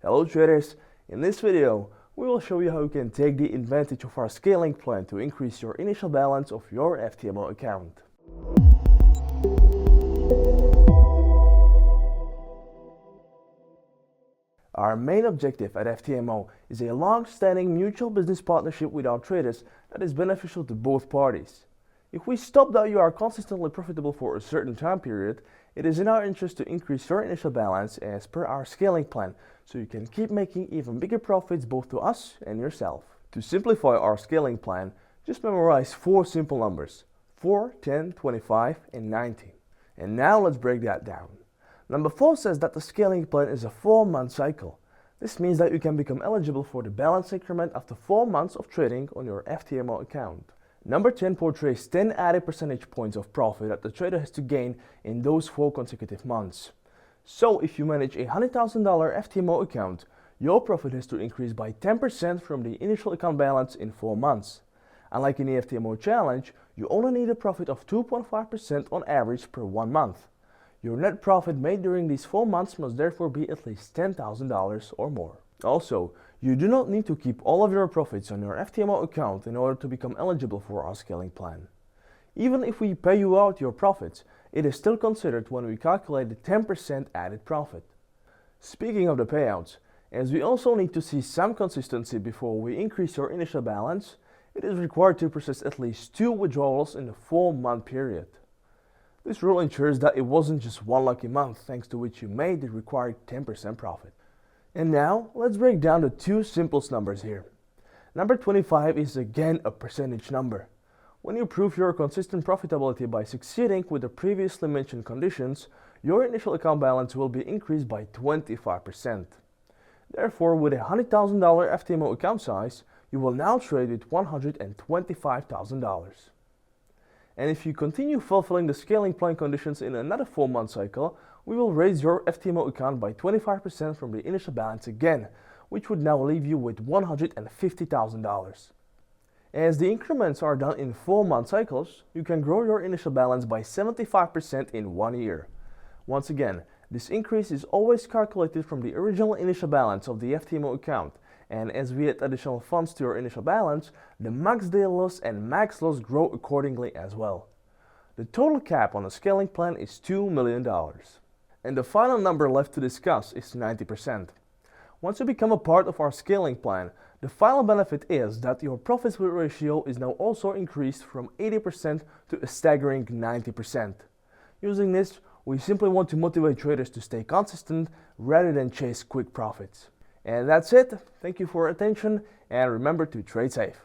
Hello traders, in this video we will show you how you can take the advantage of our scaling plan to increase your initial balance of your FTMO account. Our main objective at FTMO is a long-standing mutual business partnership with our traders that is beneficial to both parties. If we stop that you are consistently profitable for a certain time period, it is in our interest to increase your initial balance as per our scaling plan, so you can keep making even bigger profits both to us and yourself. To simplify our scaling plan, just memorize 4 simple numbers: 4, 10, 25, and 90. And now let's break that down. Number 4 says that the scaling plan is a 4-month cycle. This means that you can become eligible for the balance increment after 4 months of trading on your FTMO account. Number 10 portrays 10 added percentage points of profit that the trader has to gain in those 4 consecutive months. So if you manage a $100,000 FTMO account, your profit has to increase by 10% from the initial account balance in 4 months. Unlike in the FTMO Challenge, you only need a profit of 2.5% on average per 1 month. Your net profit made during these 4 months must therefore be at least $10,000 or more. Also, you do not need to keep all of your profits on your FTMO account in order to become eligible for our scaling plan. Even if we pay you out your profits, it is still considered when we calculate the 10% added profit. Speaking of the payouts, as we also need to see some consistency before we increase your initial balance, it is required to process at least 2 withdrawals in the 4-month period. This rule ensures that it wasn't just one lucky month thanks to which you made the required 10% profit. And now, let's break down the 2 simplest numbers here. Number 25 is again a percentage number. When you prove your consistent profitability by succeeding with the previously mentioned conditions, your initial account balance will be increased by 25%. Therefore, with a $100,000 FTMO account size, you will now trade with $125,000. And if you continue fulfilling the scaling plan conditions in another 4-month cycle, we will raise your FTMO account by 25% from the initial balance again, which would now leave you with $150,000. As the increments are done in 4-month cycles, you can grow your initial balance by 75% in 1 year. Once again, this increase is always calculated from the original initial balance of the FTMO account, and as we add additional funds to your initial balance, the max daily loss and max loss grow accordingly as well. The total cap on the scaling plan is $2 million. And the final number left to discuss is 90%. Once you become a part of our scaling plan, the final benefit is that your profit split ratio is now also increased from 80% to a staggering 90%. Using this, we simply want to motivate traders to stay consistent rather than chase quick profits. And that's it. Thank you for your attention, and remember to trade safe.